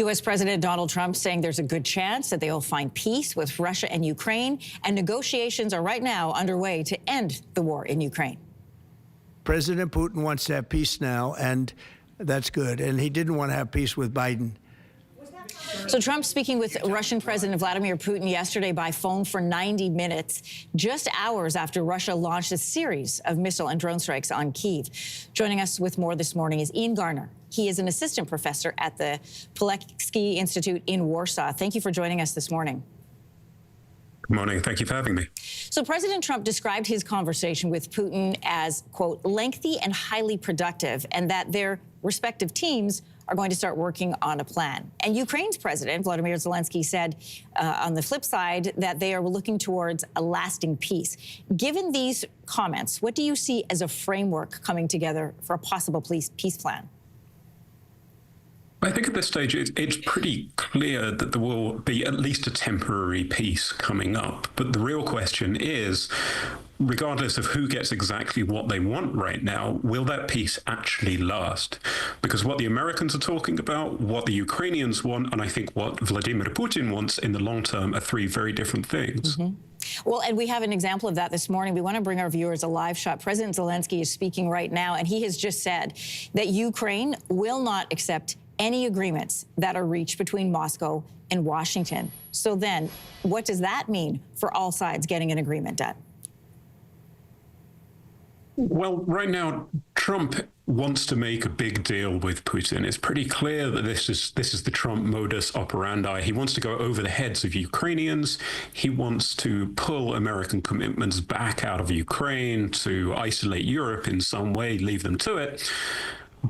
U.S. President Donald Trump saying there's a good chance that they'll find peace with Russia and Ukraine, and negotiations are right now underway to end the war in Ukraine. President Putin wants to have peace now, and that's good. And he didn't want to have peace with Biden. So Trump speaking with Russian President Vladimir Putin yesterday by phone for 90 minutes, just hours after Russia launched a series of missile and drone strikes on Kyiv. Joining us with more this morning is Ian Garner. He is an assistant professor at the Pulaski Institute in Warsaw. Thank you for joining us this morning. Good morning. Thank you for having me. So President Trump described his conversation with Putin as, quote, lengthy and highly productive, and that their respective teams are going to start working on a plan. And Ukraine's president, Volodymyr Zelensky, said on the flip side that they are looking towards a lasting peace. Given these comments, what do you see as a framework coming together for a possible peace plan? I think at this stage, it's pretty clear that there will be at least a temporary peace coming up. But the real question is, regardless of who gets exactly what they want right now, will that peace actually last? Because what the Americans are talking about, what the Ukrainians want, and I think what Vladimir Putin wants in the long term are three very different things. Mm-hmm. Well, and we have an example of that this morning. We want to bring our viewers a live shot. President Zelensky is speaking right now, and he has just said that Ukraine will not accept any agreements that are reached between Moscow and Washington. So then, what does that mean for all sides getting an agreement done? Well, right now, Trump wants to make a big deal with Putin. It's pretty clear that this is the Trump modus operandi. He wants to go over the heads of Ukrainians. He wants to pull American commitments back out of Ukraine, to isolate Europe in some way, leave them to it.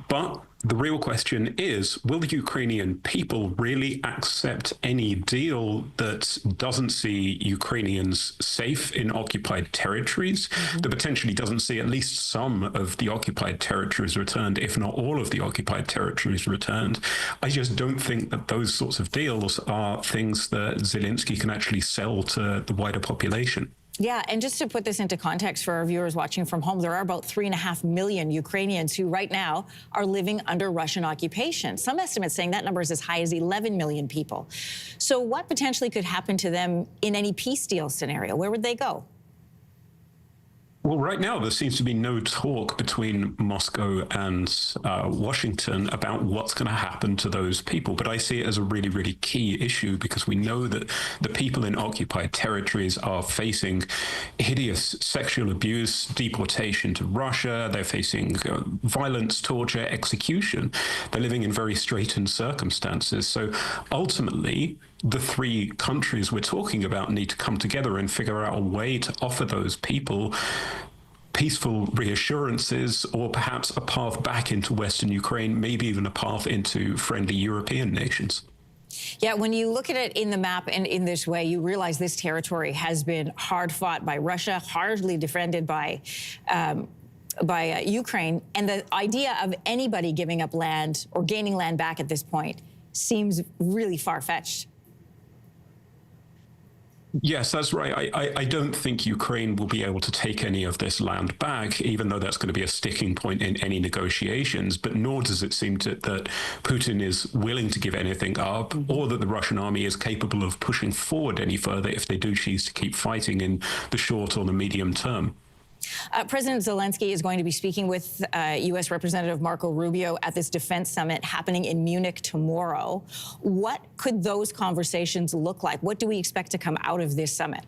But the real question is, will the Ukrainian people really accept any deal that doesn't see Ukrainians safe in occupied territories, that potentially doesn't see at least some of the occupied territories returned, if not all of the occupied territories returned? I just don't think that those sorts of deals are things that Zelensky can actually sell to the wider population. Yeah, and just to put this into context for our viewers watching from home, there are about 3.5 million Ukrainians who right now are living under Russian occupation. Some estimates saying that number is as high as 11 million people. So what potentially could happen to them in any peace deal scenario? Where would they go? Well, right now, there seems to be no talk between Moscow and Washington about what's going to happen to those people. But I see it as a really, really key issue, because we know that the people in occupied territories are facing hideous sexual abuse, deportation to Russia. They're facing violence, torture, execution. They're living in very straitened circumstances. So ultimately, the three countries we're talking about need to come together and figure out a way to offer those people peaceful reassurances, or perhaps a path back into Western Ukraine, maybe even a path into friendly European nations. Yeah, when you look at it in the map and in this way, you realize this territory has been hard fought by Russia, hardly defended by Ukraine. And the idea of anybody giving up land or gaining land back at this point seems really far-fetched. Yes, that's right. I don't think Ukraine will be able to take any of this land back, even though that's going to be a sticking point in any negotiations. But nor does it seem that Putin is willing to give anything up, or that the Russian army is capable of pushing forward any further if they do choose to keep fighting in the short or the medium term. President Zelensky is going to be speaking with U.S. Representative Marco Rubio at this defense summit happening in Munich tomorrow. What could those conversations look like? What do we expect to come out of this summit?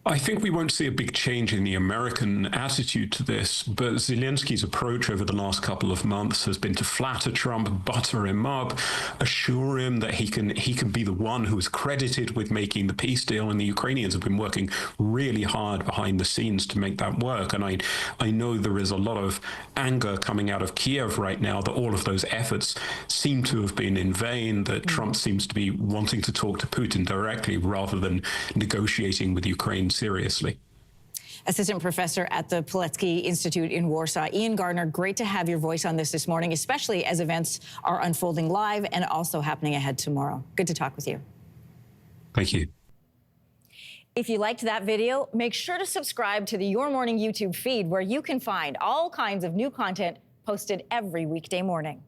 I think we won't see a big change in the American attitude to this, but Zelensky's approach over the last couple of months has been to flatter Trump, butter him up, assure him that he can be the one who is credited with making the peace deal, and the Ukrainians have been working really hard behind the scenes to make that work. And I know there is a lot of anger coming out of Kiev right now that all of those efforts seem to have been in vain, that Trump seems to be wanting to talk to Putin directly rather than negotiating with Ukraine seriously. Assistant professor at the Pulaski Institute in Warsaw, Ian Garner, great to have your voice on this morning, especially as events are unfolding live and also happening ahead tomorrow. Good to talk with you. Thank you. If you liked that video, make sure to subscribe to the Your Morning YouTube feed, where you can find all kinds of new content posted every weekday morning.